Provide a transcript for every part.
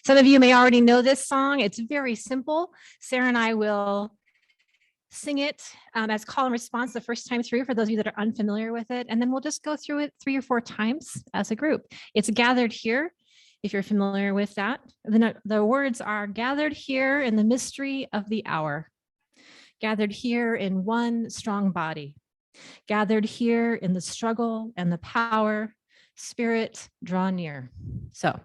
Some of you may already know this song. It's very simple. Sarah and I will sing it as call and response the first time through for those of you that are unfamiliar with it. And then we'll just go through it 3 or 4 times as a group. It's gathered here, if you're familiar with that. The words are gathered here in the mystery of the hour, gathered here in one strong body, gathered here in the struggle and the power, Spirit, draw near. So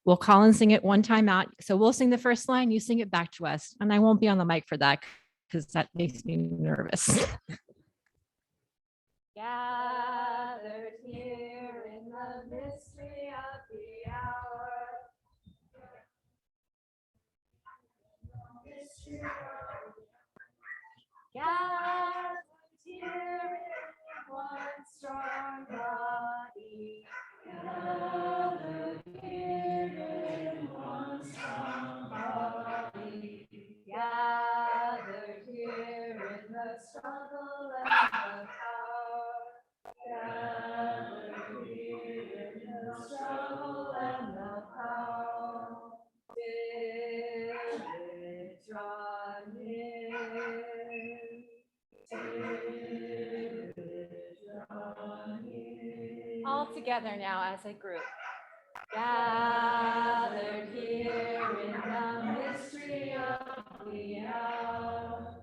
we'll call and sing it one time out. So we'll sing the first line, you sing it back to us. And I won't be on the mic for that because that makes me nervous. Gathered here in the mystery of the hour. Gathered here in one strong body. Gathered here in one strong body. Gathered here in the struggle and the power. Gathered here in the struggle and the power. Spirit, draw near. Spirit, draw near. All together now as a group. Gathered here in the mystery of the hour.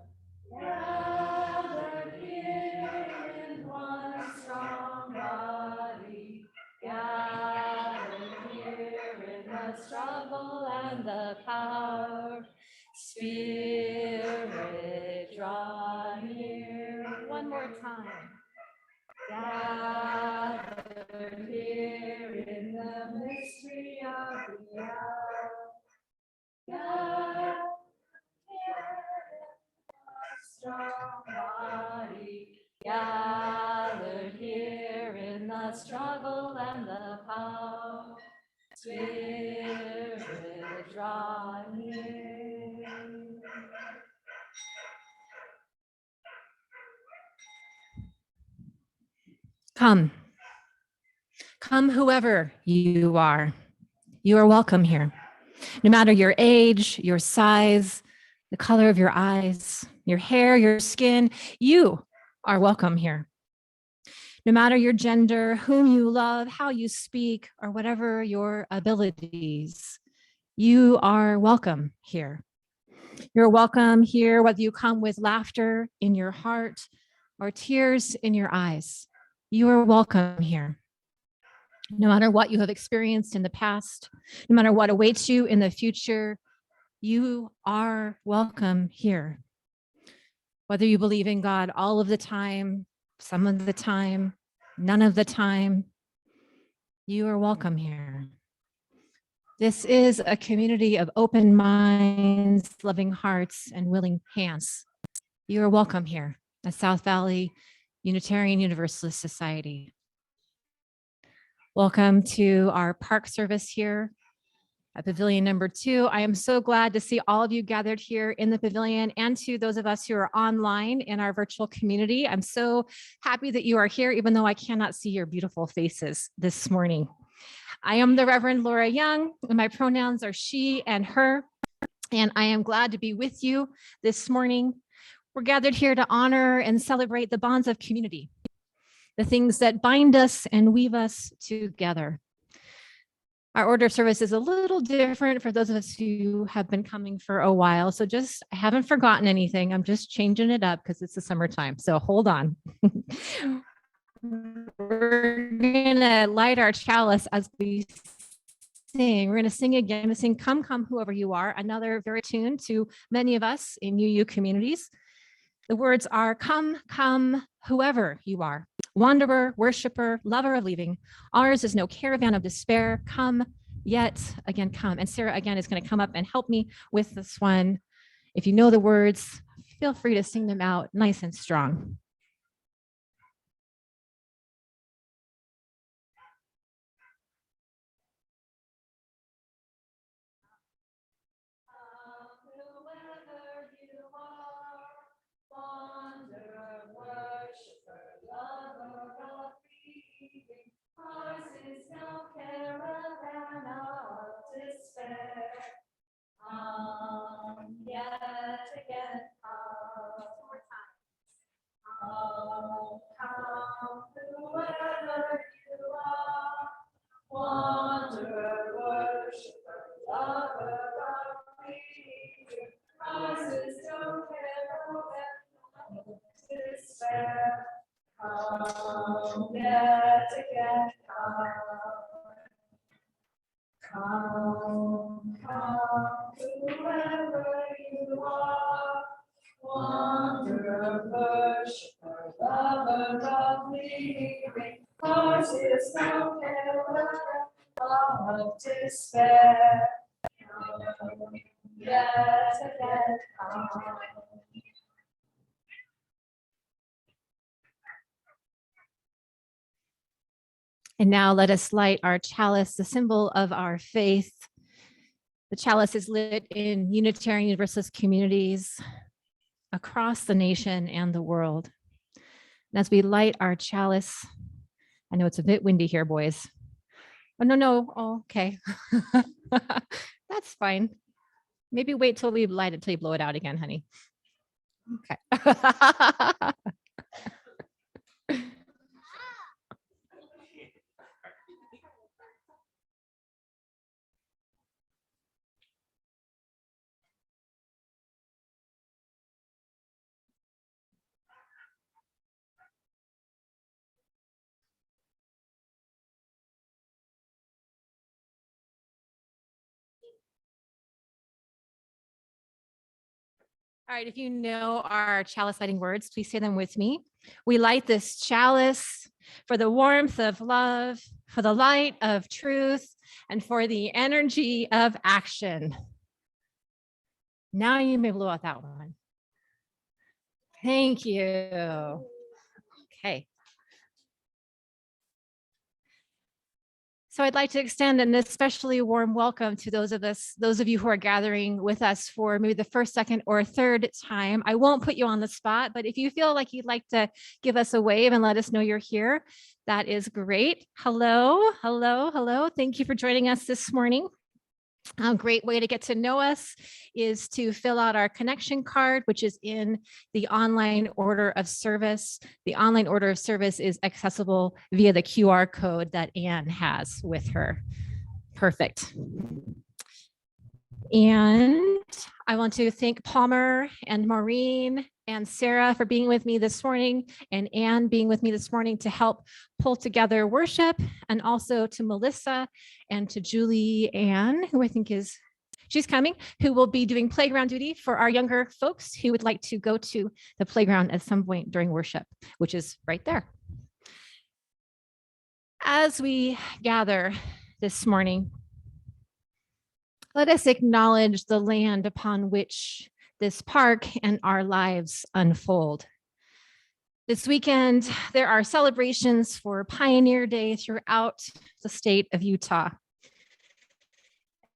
Gathered here in one strong body. Gathered here in the struggle and the power. Spirit, draw near. One more time. Gathered here in the mystery of the hour. Gathered here in the strong body. Gathered here in the struggle and the power. Spirit, draw near. Come. Come, whoever you are. You are welcome here. No matter your age, your size, the color of your eyes, your hair, your skin, you are welcome here. No matter your gender, whom you love, how you speak, or whatever your abilities, you are welcome here. You're welcome here, whether you come with laughter in your heart or tears in your eyes. You are welcome here. No matter what you have experienced in the past, no matter what awaits you in the future, you are welcome here. Whether you believe in God all of the time, some of the time, none of the time, you are welcome here. This is a community of open minds, loving hearts, and willing hands. You are welcome here at South Valley Unitarian Universalist Society. Welcome to our park service here at Pavilion number 2. I am so glad to see all of you gathered here in the pavilion, and to those of us who are online in our virtual community. I'm so happy that you are here, even though I cannot see your beautiful faces this morning. I am the Reverend Laura Young, and my pronouns are she and her, and I am glad to be with you this morning. We're gathered here to honor and celebrate the bonds of community, the things that bind us and weave us together. Our order of service is a little different for those of us who have been coming for a while. So I haven't forgotten anything. I'm just changing it up because it's the summertime. So hold on. We're gonna light our chalice as we sing. We're gonna sing again. I'm gonna sing Come, Come, Whoever You Are, another very tune to many of us in UU communities. The words are come, come, whoever you are. Wanderer, worshiper, lover of leaving. Ours is no caravan of despair. Come, yet again come. And Sarah again is going to come up and help me with this one. If you know the words, feel free to sing them out nice and strong. Ours is no caravan of despair. Come yet again, come. Come, whoever you are, wanderer, worshiper, lover of me, rises no care of despair. Come yet again, come. Come, whoever you are, wanderer, worshiper, lover of leaving, ours is no care of despair. Come, yet again, come. And now let us light our chalice, the symbol of our faith. The chalice is lit in Unitarian Universalist communities across the nation and the world. And as we light our chalice, I know it's a bit windy here, boys. Oh, no. Oh, okay. That's fine. Maybe wait till we light it till you blow it out again, honey. Okay. All right, if you know our chalice lighting words, please say them with me. We light this chalice for the warmth of love, for the light of truth, and for the energy of action. Now you may blow out that one. Thank you. Okay. So I'd like to extend an especially warm welcome to those of you who are gathering with us for maybe the first, second, or third time. I won't put you on the spot, but if you feel like you'd like to give us a wave and let us know you're here, that is great. Hello. Thank you for joining us this morning. A great way to get to know us is to fill out our connection card, which is in the online order of service. The online order of service is accessible via the QR code that Anne has with her. Perfect. And I want to thank Palmer and Maureen and Sarah for being with me this morning, and Anne being with me this morning to help pull together worship, and also to Melissa and to Julie Ann, who I think she's coming, who will be doing playground duty for our younger folks who would like to go to the playground at some point during worship, which is right there. As we gather this morning, let us acknowledge the land upon which this park and our lives unfold. This weekend, there are celebrations for Pioneer Day throughout the state of Utah.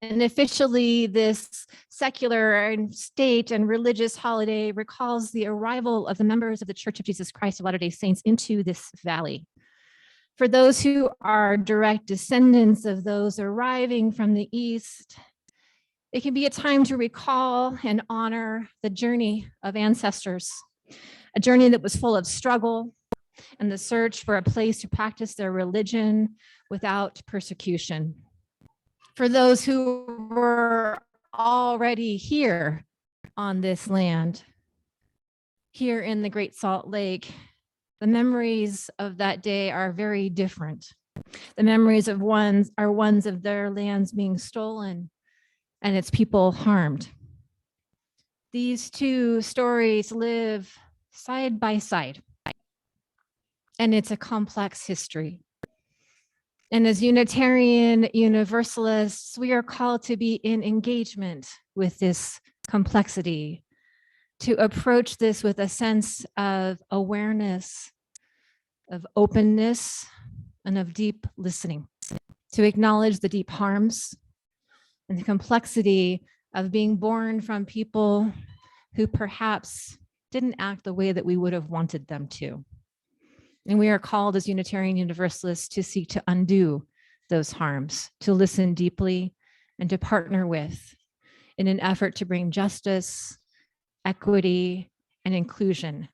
And officially, this secular and state and religious holiday recalls the arrival of the members of the Church of Jesus Christ of Latter-day Saints into this valley. For those who are direct descendants of those arriving from the East, it can be a time to recall and honor the journey of ancestors, a journey that was full of struggle and the search for a place to practice their religion without persecution. For those who were already here on this land, here in the Great Salt Lake, the memories of that day are very different. The memories of ones of their lands being stolen and its people harmed. These two stories live side by side, and it's a complex history. And as Unitarian Universalists, we are called to be in engagement with this complexity, to approach this with a sense of awareness, of openness, and of deep listening, to acknowledge the deep harms and the complexity of being born from people who perhaps didn't act the way that we would have wanted them to. And we are called as Unitarian Universalists to seek to undo those harms, to listen deeply and to partner with in an effort to bring justice, equity, and inclusion,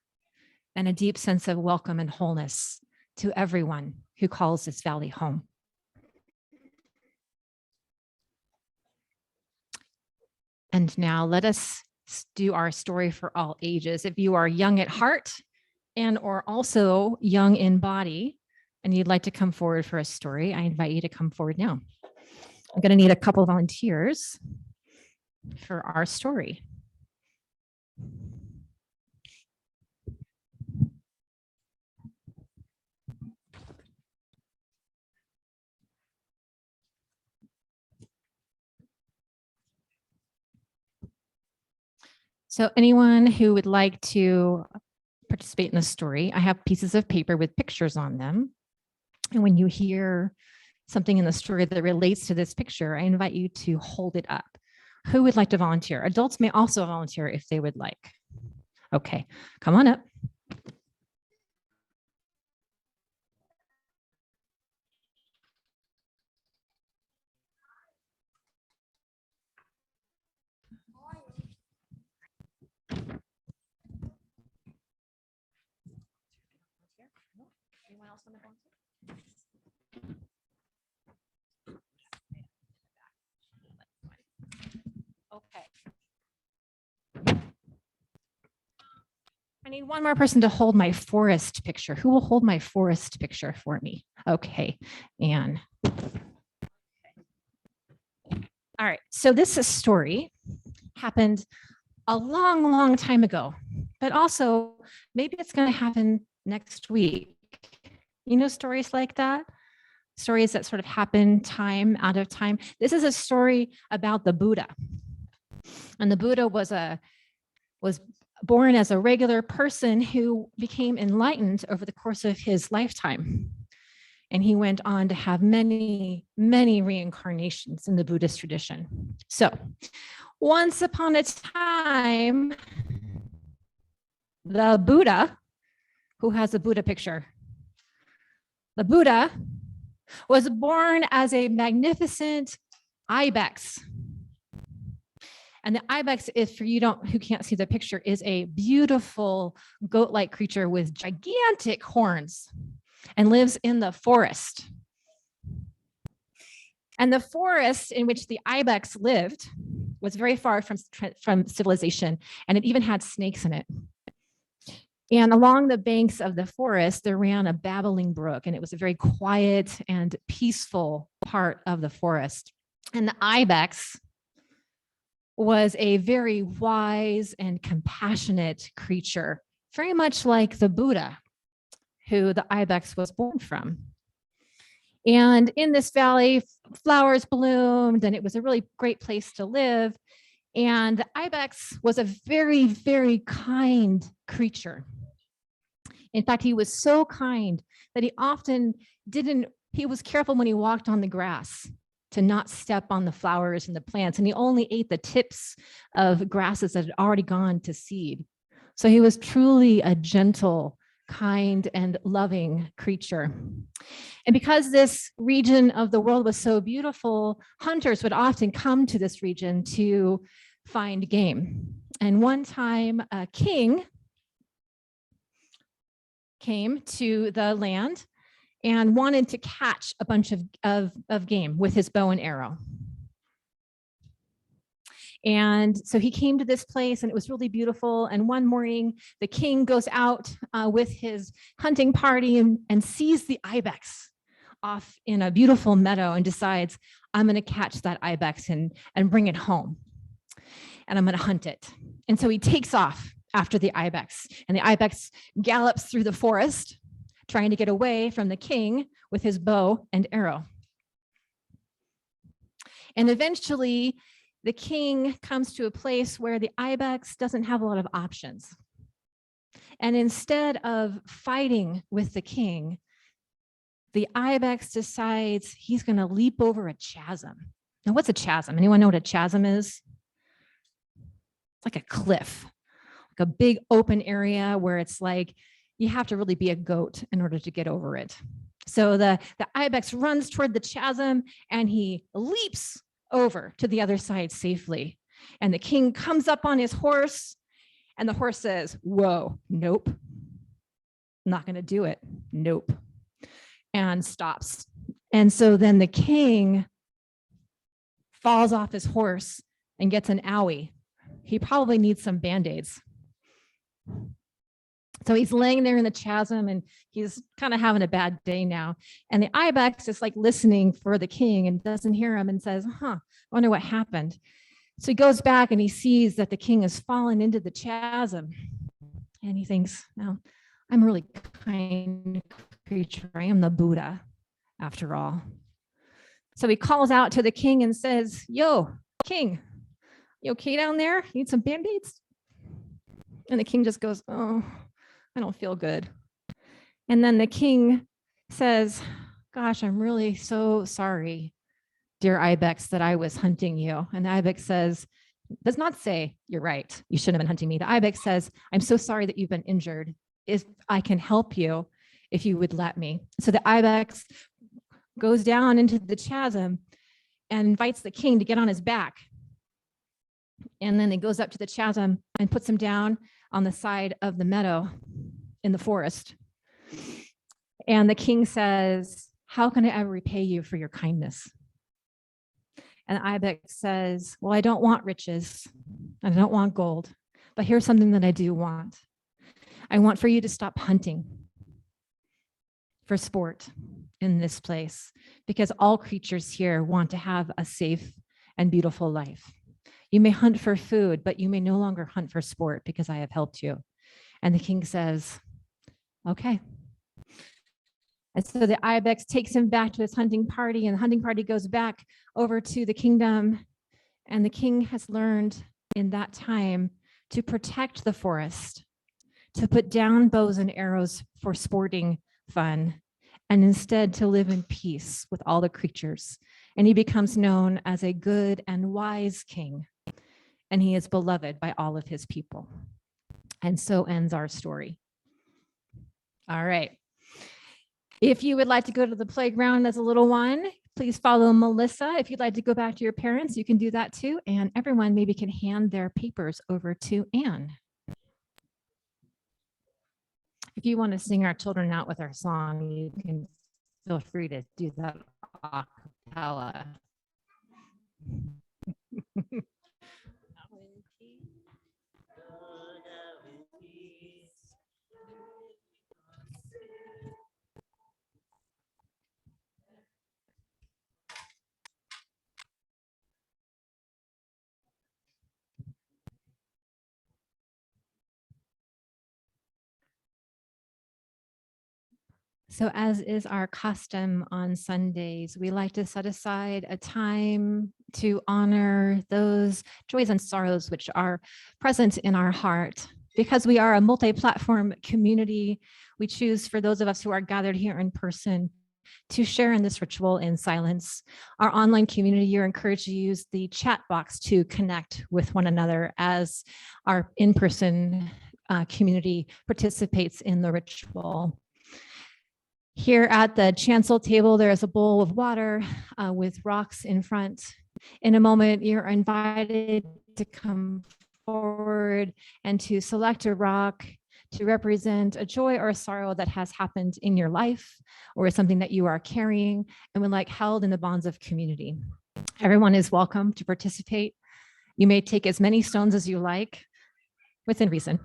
and a deep sense of welcome and wholeness to everyone who calls this valley home. And now let us do our story for all ages. If you are young at heart and or also young in body, and you'd like to come forward for a story, I invite you to come forward now. I'm going to need a couple of volunteers for our story. So anyone who would like to participate in the story, I have pieces of paper with pictures on them. And when you hear something in the story that relates to this picture, I invite you to hold it up. Who would like to volunteer? Adults may also volunteer if they would like. Okay, come on up. Anyone else want to volunteer? Okay. I need one more person to hold my forest picture. Who will hold my forest picture for me? Okay, Anne. All right, so this story happened a long, long time ago, but also maybe it's going to happen next week. You know, stories like that, stories that sort of happen time out of time. This is a story about the Buddha. And the Buddha was born as a regular person who became enlightened over the course of his lifetime. And he went on to have many, many reincarnations in the Buddhist tradition. So once upon a time, the Buddha, who has a Buddha picture? The Buddha was born as a magnificent ibex. And the ibex, is for you who can't see the picture, is a beautiful goat-like creature with gigantic horns and lives in the forest. And the forest in which the ibex lived was very far from civilization, and it even had snakes in it. And along the banks of the forest, there ran a babbling brook, and it was a very quiet and peaceful part of the forest. And the ibex was a very wise and compassionate creature, very much like the Buddha, who the ibex was born from. And in this valley, flowers bloomed, and it was a really great place to live. And the ibex was a very, very kind creature. In fact, he was so kind that he was careful when he walked on the grass to not step on the flowers and the plants. And he only ate the tips of grasses that had already gone to seed. So he was truly a gentle, kind, and loving creature. And because this region of the world was so beautiful, hunters would often come to this region to find game. And one time a king came to the land and wanted to catch a bunch of game with his bow and arrow. And so he came to this place, and it was really beautiful. And one morning, the king goes out with his hunting party and sees the ibex off in a beautiful meadow and decides, I'm going to catch that ibex and bring it home. And I'm going to hunt it. And so he takes off after the ibex, and the ibex gallops through the forest, trying to get away from the king with his bow and arrow. And eventually, the king comes to a place where the ibex doesn't have a lot of options. And instead of fighting with the king, the ibex decides he's going to leap over a chasm. Now, what's a chasm? Anyone know what a chasm is? It's like a cliff, like a big open area where it's like you have to really be a goat in order to get over it. So the ibex runs toward the chasm, and he leaps over to the other side safely. And the king comes up on his horse, and the horse says, whoa, nope, not going to do it. Nope. And stops. And so then the king falls off his horse and gets an owie. He probably needs some Band-Aids. So he's laying there in the chasm and he's kind of having a bad day now. And the ibex is like listening for the king and doesn't hear him and says, I wonder what happened. So he goes back and he sees that the king has fallen into the chasm. And he thinks, well, I'm a really kind creature. I am the Buddha after all. So he calls out to the king and says, yo, king, you okay down there? Need some Band-Aids? And the king just goes, oh, I don't feel good. And then the king says, gosh, I'm really so sorry, dear ibex, that I was hunting you. And the ibex does not say, you're right, you shouldn't have been hunting me. The ibex says, I'm so sorry that you've been injured. If I can help you, if you would let me. So the ibex goes down into the chasm and invites the king to get on his back. And then he goes up to the chasm and puts him down on the side of the meadow in the forest. And the king says, how can I ever repay you for your kindness? And the ibex says, well, I don't want riches. I don't want gold. But here's something that I do want. I want for you to stop hunting for sport in this place, because all creatures here want to have a safe and beautiful life. You may hunt for food, but you may no longer hunt for sport because I have helped you. And the king says, okay. And so the ibex takes him back to his hunting party, and the hunting party goes back over to the kingdom. And the king has learned in that time to protect the forest, to put down bows and arrows for sporting fun, and instead to live in peace with all the creatures. And he becomes known as a good and wise king, and he is beloved by all of his people. And so ends our story. All right. If you would like to go to the playground as a little one, please follow Melissa. If you'd like to go back to your parents, you can do that too. And everyone maybe can hand their papers over to Anne. If you want to sing our children out with our song, you can feel free to do that a cappella. So as is our custom on Sundays, we like to set aside a time to honor those joys and sorrows which are present in our heart. Because we are a multi-platform community, we choose, for those of us who are gathered here in person, to share in this ritual in silence. Our online community, you're encouraged to use the chat box to connect with one another as our in-person community participates in the ritual. Here at the chancel table, there is a bowl of water with rocks in front. In a moment, you're invited to come forward and to select a rock to represent a joy or a sorrow that has happened in your life, or something that you are carrying and would like held in the bonds of community. Everyone is welcome to participate. You may take as many stones as you like, within reason.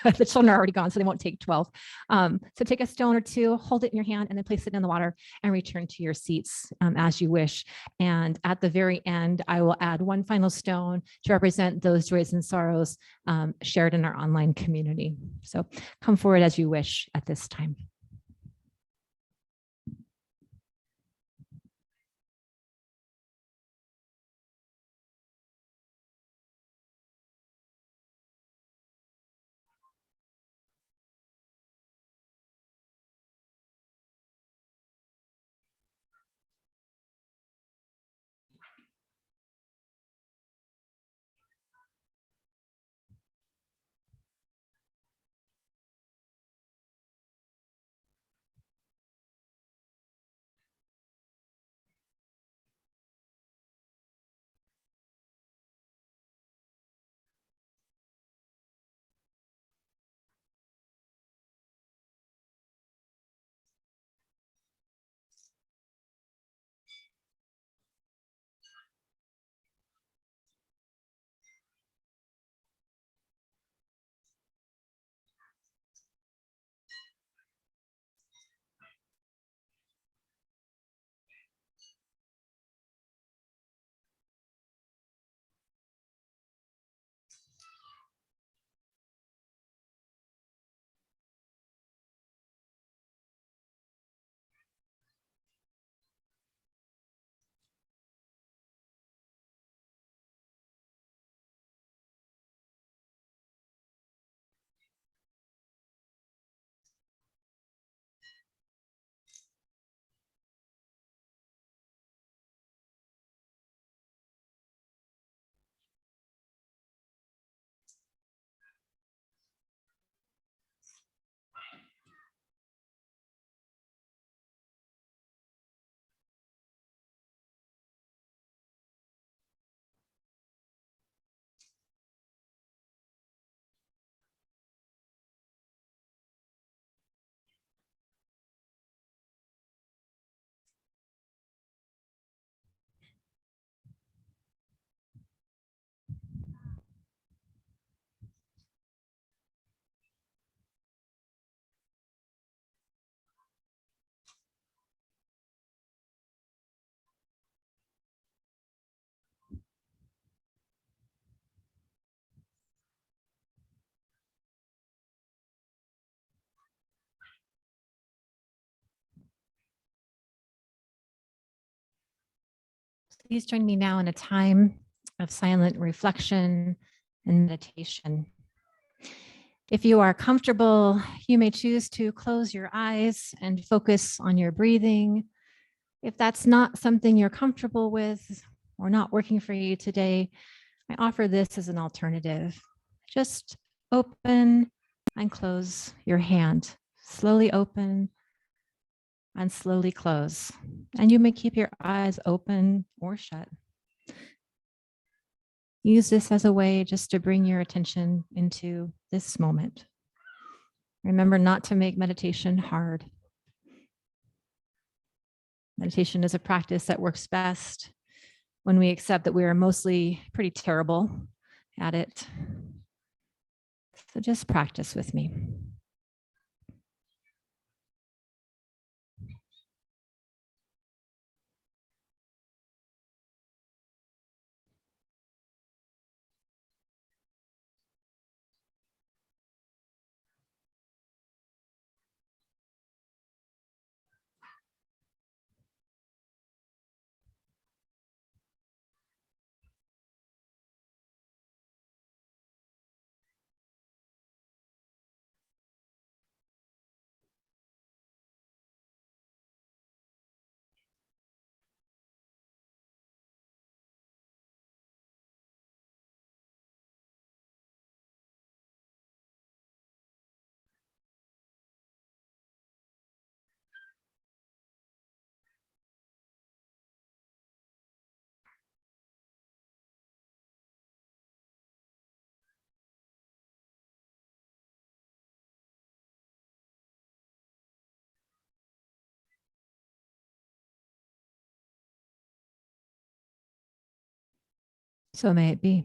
The children are already gone, so they won't take 12. So take a stone or two, hold it in your hand, and then place it in the water and return to your seats as you wish. And at the very end, I will add one final stone to represent those joys and sorrows shared in our online community. So come forward as you wish at this time. Please join me now in a time of silent reflection and meditation. If you are comfortable, you may choose to close your eyes and focus on your breathing. If that's not something you're comfortable with or not working for you today, I offer this as an alternative. Just open and close your hand. Slowly open and slowly close. And you may keep your eyes open or shut. Use this as a way just to bring your attention into this moment. Remember not to make meditation hard. Meditation is a practice that works best when we accept that we are mostly pretty terrible at it. So just practice with me. So may it be.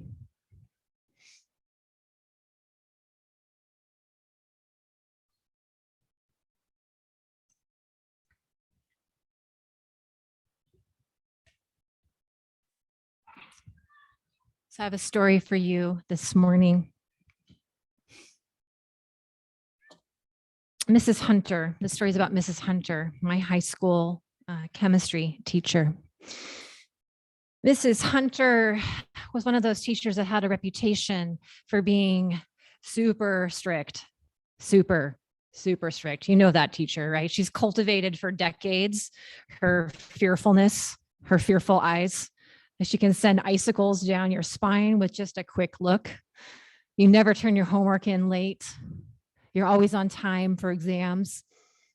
So I have a story for you this morning. Mrs. Hunter, the story is about Mrs. Hunter, my high school chemistry teacher. Mrs. Hunter was one of those teachers that had a reputation for being super strict, super strict. You know that teacher, right? She's cultivated for decades her fearfulness, her fearful eyes. She can send icicles down your spine with just a quick look. You never turn your homework in late. You're always on time for exams.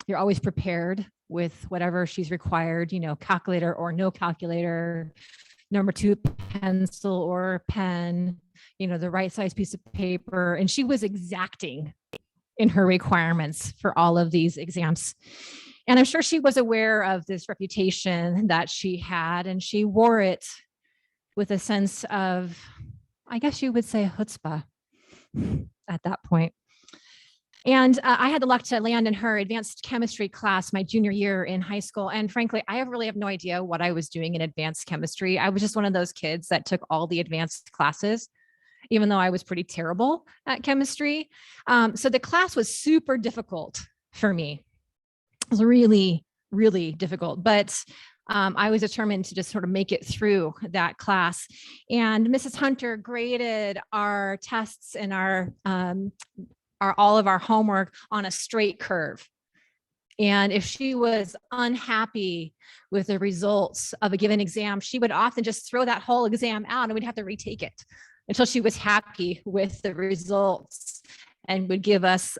You're always prepared with whatever she's required, calculator or no calculator, number 2 pencil or pen, the right size piece of paper. And she was exacting in her requirements for all of these exams. And I'm sure she was aware of this reputation that she had, and she wore it with a sense of, I guess you would say, chutzpah at that point. And I had the luck to land in her advanced chemistry class my junior year in high school. And frankly, I really have no idea what I was doing in advanced chemistry. I was just one of those kids that took all the advanced classes, even though I was pretty terrible at chemistry. So the class was super difficult for me. It was really, really difficult. But I was determined to just sort of make it through that class. And Mrs. Hunter graded our tests and our all of our homework on a straight curve. And if she was unhappy with the results of a given exam, she would often just throw that whole exam out and we'd have to retake it until she was happy with the results and would give us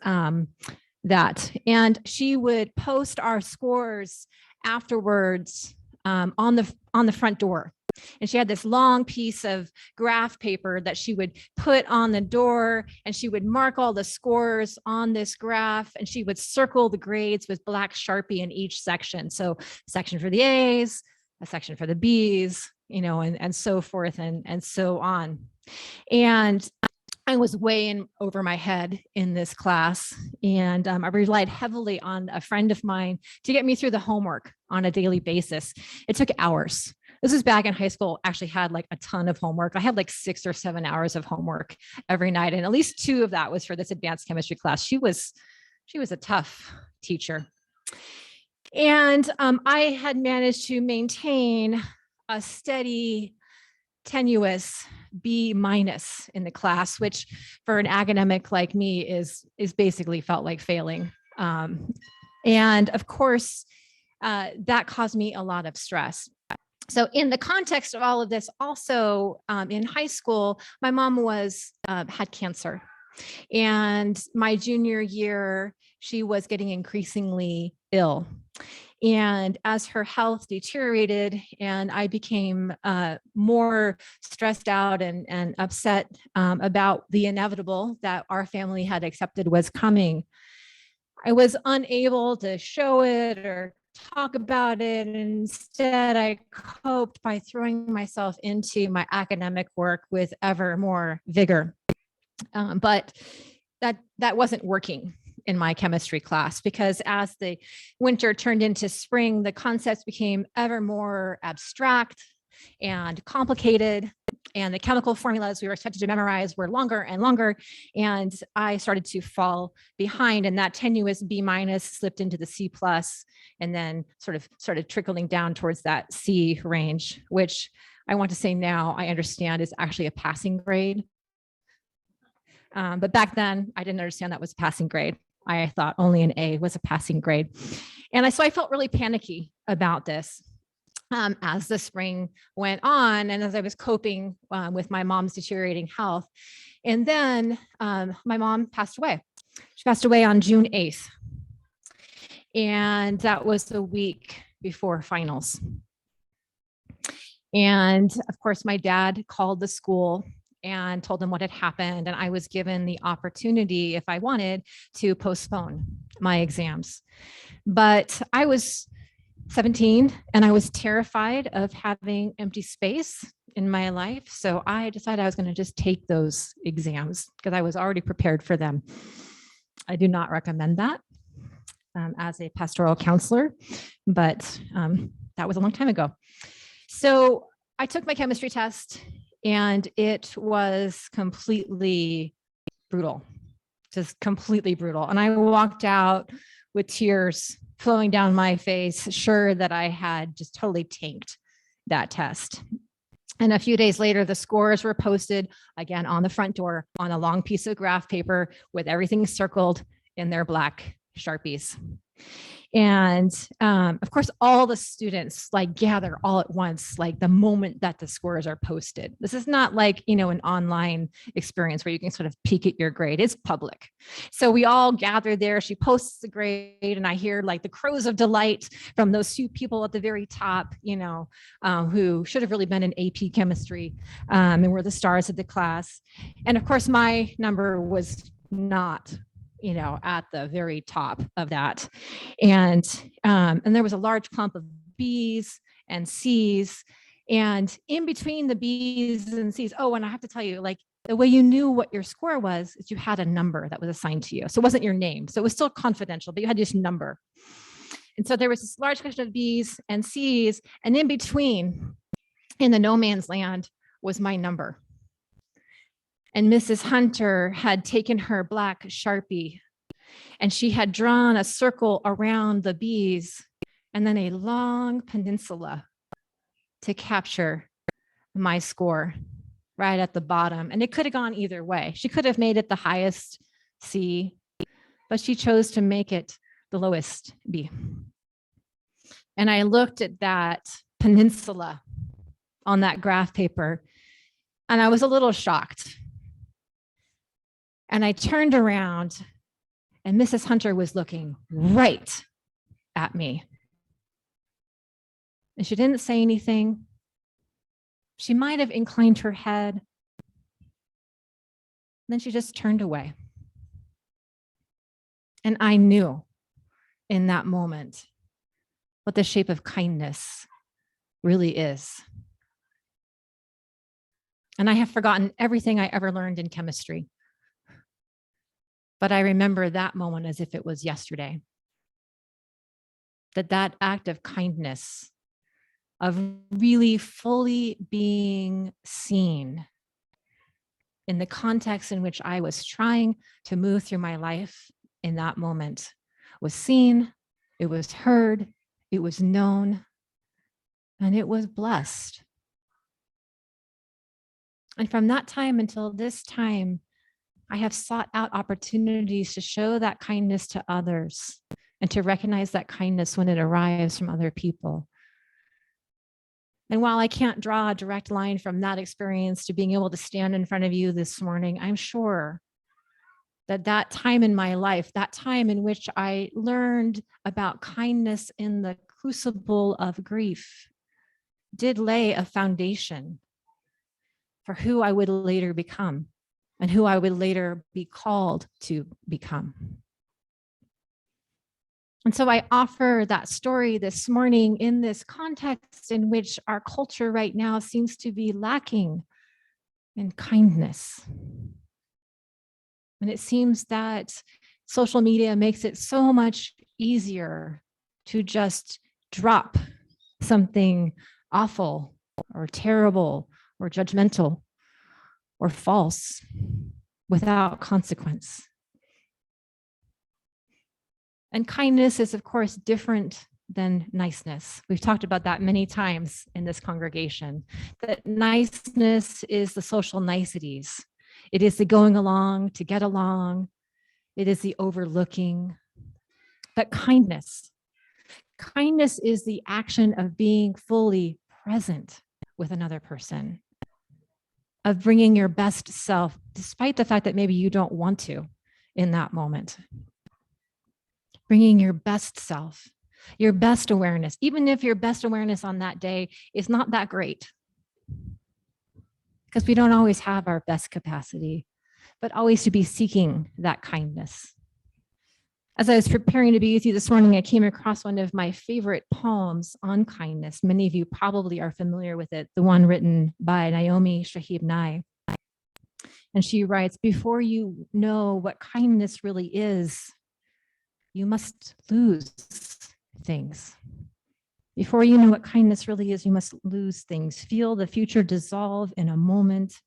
that. And she would post our scores afterwards on the front door. And she had this long piece of graph paper that she would put on the door, and she would mark all the scores on this graph, and she would circle the grades with black Sharpie in each section. So a section for the A's, a section for the B's, and so forth and so on. And I was way in over my head in this class, and I relied heavily on a friend of mine to get me through the homework on a daily basis. It took hours. This was back in high school, actually had like a ton of homework. I had like 6 or 7 hours of homework every night. And at least 2 of that was for this advanced chemistry class. She was a tough teacher. And I had managed to maintain a steady, tenuous B- in the class, which for an academic like me is basically felt like failing. And of course, that caused me a lot of stress. So in the context of all of this, also in high school, my mom had cancer. And my junior year, she was getting increasingly ill. And as her health deteriorated and I became more stressed out and upset about the inevitable that our family had accepted was coming, I was unable to show it or talk about it. Instead, I coped by throwing myself into my academic work with ever more vigor. But that wasn't working in my chemistry class, because as the winter turned into spring, the concepts became ever more abstract and complicated, and the chemical formulas we were expected to memorize were longer and longer, and I started to fall behind, and that tenuous B- slipped into the C+, and then sort of started trickling down towards that C range, which I want to say now I understand is actually a passing grade. But back then I didn't understand that was a passing grade. I thought only an A was a passing grade. And so I felt really panicky about this as the spring went on and as I was coping with my mom's deteriorating health. And then my mom passed away. She passed away on June 8th. And that was the week before finals. And of course, my dad called the school and told them what had happened. And I was given the opportunity, if I wanted, to postpone my exams. But I was 17 and I was terrified of having empty space in my life. So I decided I was going to just take those exams because I was already prepared for them. I do not recommend that as a pastoral counselor, but that was a long time ago. So I took my chemistry test and it was completely brutal, just completely brutal. And I walked out with tears flowing down my face, sure that I had just totally tanked that test. And a few days later, the scores were posted again on the front door on a long piece of graph paper with everything circled in their black Sharpies. And of course, all the students like gather all at once, like the moment that the scores are posted. This is not like, an online experience where you can sort of peek at your grade. It's public. So we all gather there. She posts the grade and I hear like the crows of delight from those few people at the very top, who should have really been in AP chemistry and were the stars of the class. And of course, my number was not at the very top of that. And there was a large clump of B's and C's, and in between the B's and C's. Oh, and I have to tell you, like the way you knew what your score was is you had a number that was assigned to you. So it wasn't your name. So it was still confidential, but you had this number. And so there was this large collection of B's and C's, and in between, in the no man's land, was my number. And Mrs. Hunter had taken her black Sharpie and she had drawn a circle around the B's and then a long peninsula to capture my score right at the bottom. And it could have gone either way. She could have made it the highest C, but she chose to make it the lowest B. And I looked at that peninsula on that graph paper and I was a little shocked. And I turned around and Mrs. Hunter was looking right at me. And she didn't say anything. She might have inclined her head. Then she just turned away. And I knew in that moment what the shape of kindness really is. And I have forgotten everything I ever learned in chemistry. But I remember that moment as if it was yesterday. That act of kindness, of really fully being seen in the context in which I was trying to move through my life in that moment, was seen, it was heard, it was known, and it was blessed. And from that time until this time, I have sought out opportunities to show that kindness to others and to recognize that kindness when it arrives from other people. And while I can't draw a direct line from that experience to being able to stand in front of you this morning, I'm sure that that time in my life, that time in which I learned about kindness in the crucible of grief, did lay a foundation for who I would later become and who I would later be called to become. And so I offer that story this morning in this context in which our culture right now seems to be lacking in kindness. And it seems that social media makes it so much easier to just drop something awful or terrible or judgmental or false without consequence. And kindness is, of course, different than niceness. We've talked about that many times in this congregation, that niceness is the social niceties. It is the going along to get along. It is the overlooking. But kindness is the action of being fully present with another person, of bringing your best self, despite the fact that maybe you don't want to in that moment. Bringing your best self, your best awareness, even if your best awareness on that day is not that great, because we don't always have our best capacity, but always to be seeking that kindness. As I was preparing to be with you this morning, I came across one of my favorite poems on kindness. Many of you probably are familiar with it, the one written by Naomi Shihab Nye. And she writes, "Before you know what kindness really is, you must lose things. Before you know what kindness really is, you must lose things. Feel the future dissolve in a moment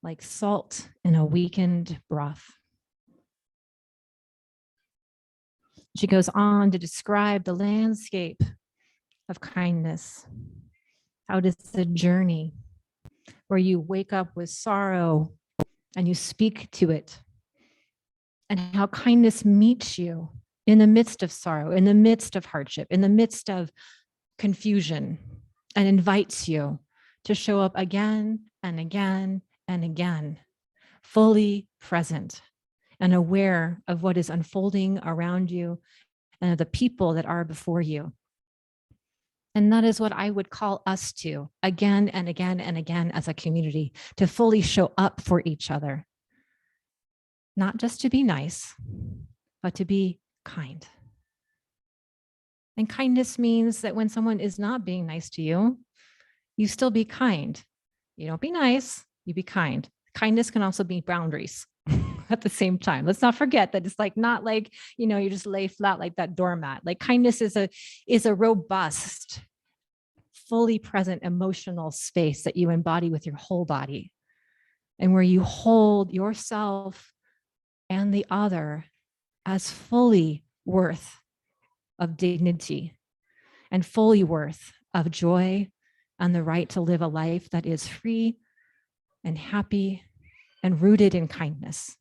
like salt in a weakened broth." She goes on to describe the landscape of kindness, how it is a journey where you wake up with sorrow and you speak to it, and how kindness meets you in the midst of sorrow, in the midst of hardship, in the midst of confusion, and invites you to show up again and again and again, fully present and aware of what is unfolding around you and of the people that are before you. And that is what I would call us to again and again and again as a community, to fully show up for each other. Not just to be nice, but to be kind. And kindness means that when someone is not being nice to you, you still be kind. You don't be nice, you be kind. Kindness can also be boundaries at the same time. Let's not forget that it's like not like, you just lay flat like that doormat. Like kindness is a robust, fully present emotional space that you embody with your whole body, and where you hold yourself and the other as fully worth of dignity and fully worth of joy and the right to live a life that is free and happy and rooted in kindness.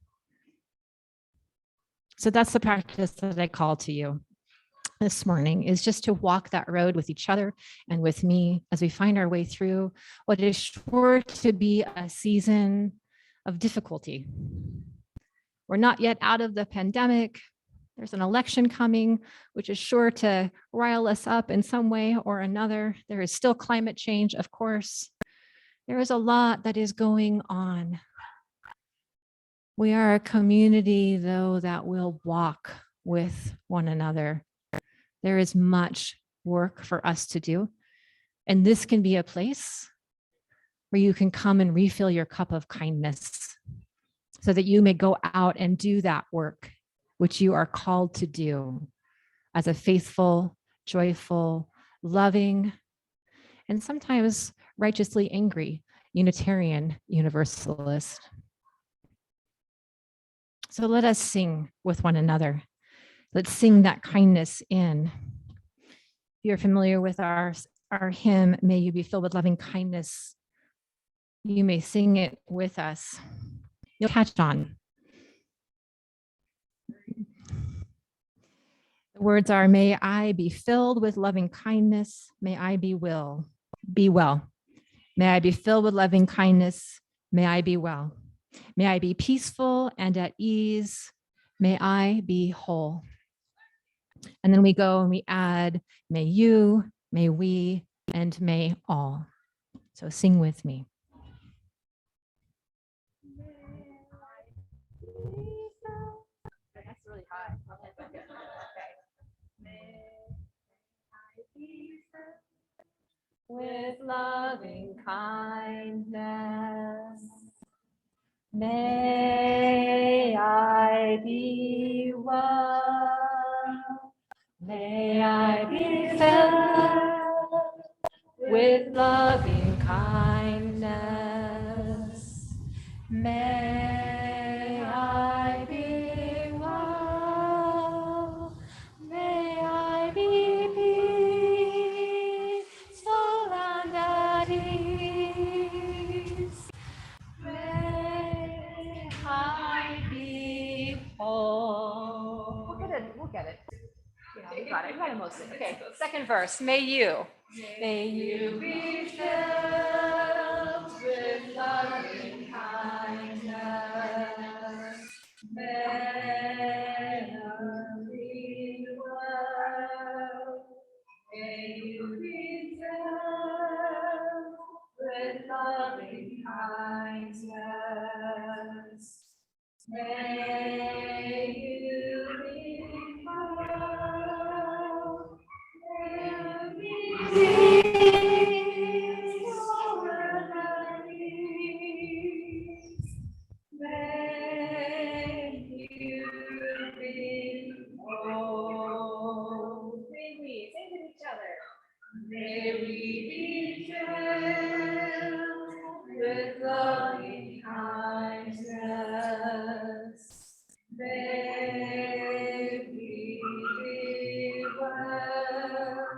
So that's the practice that I call to you this morning, is just to walk that road with each other and with me as we find our way through what is sure to be a season of difficulty. We're not yet out of the pandemic. There's an election coming, which is sure to rile us up in some way or another. There is still climate change, of course. There is a lot that is going on. We are a community, though, that will walk with one another. There is much work for us to do. And this can be a place where you can come and refill your cup of kindness so that you may go out and do that work which you are called to do as a faithful, joyful, loving, and sometimes righteously angry Unitarian Universalist. So let us sing with one another. Let's sing that kindness in. If you're familiar with our our hymn, May You Be Filled with Loving Kindness, you may sing it with us. You'll catch on. The words are, may I be filled with loving kindness. May I be well. May I be filled with loving kindness. May I be well. May I be peaceful and at ease. May I be whole. And then we go and we add, may you, may we, and may all. So sing with me. That's really high. With loving kindness, may I be well, may I be filled with loving kindness, may I be well, may I be peaceful and at ease, may I be whole. We'll get it. Yeah, we got it mostly. Okay, second verse. May you be filled with loving kindness. May you be well. May you be filled with loving kindness. May you be well. May you be peaceful and at ease. May you be whole. May we sing with each other. May we be filled with loving kindness. May we be well.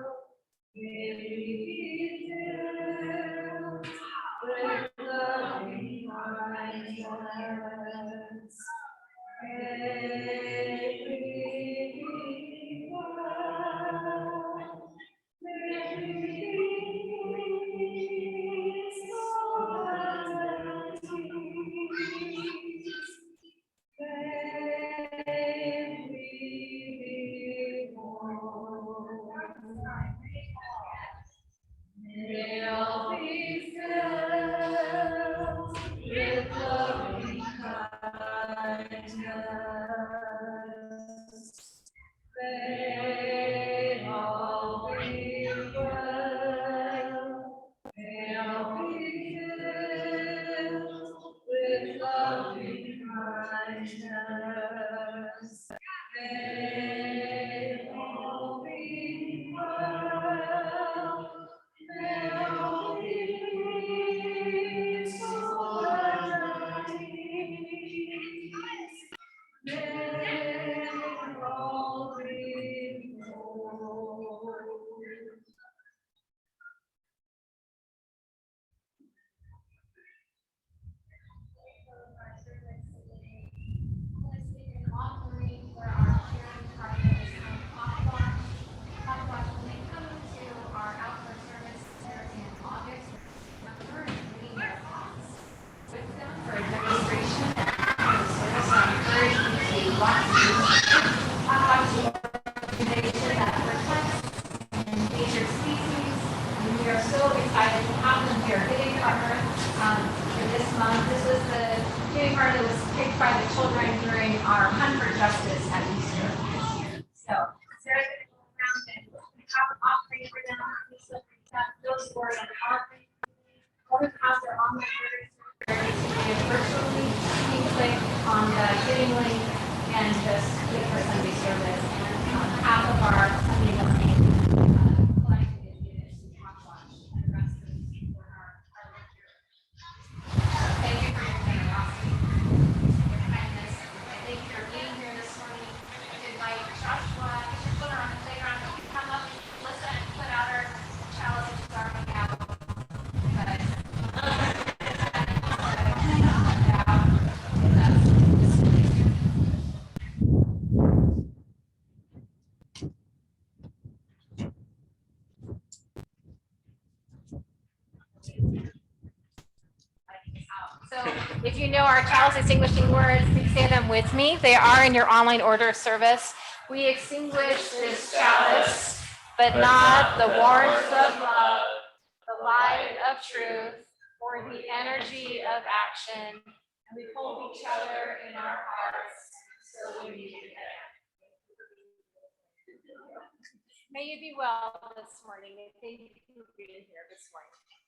May we be filled with loving kindness. May we be well. May we be peaceful and at ease. May we be whole. May all be filled with loving kindness. May all be well. May all be filled with loving kindness. May all be well. May all be peaceful and at ease. May all be whole. Offering for our sharing partners on Cottonwood. Cottonwood will be coming to our outdoor service here in August. Remember and bringing your thoughts with them for a demonstration and service. I encourage you to watch the organization that protects endangered species. And we are so excited to have them here. Giving partner for this month. This was the giving partner that was picked by the children during our Hunt for Justice at Easter this year. So Sarah's going to go around and have an offering for them. Please look at those who are in the offering. Or have their online service ready to give virtually. You can click on the giving link and just click for Sunday service. And half of our Sunday morning collected is Hot Watch, and the rest of it for our lecture. Thank you for your generosity, your kindness. I thank you for being here this morning. I invite Joshua, get your foot on the playground, come up, listen, and put out our chalice. So if you know our chalice extinguishing words, please say them with me. They are in your online order of service. We extinguish this chalice, but not the warmth of love, the light of truth, or the energy of action. And we hold each other in our hearts so we meet again. May you be well this morning. Thank you for being here this morning.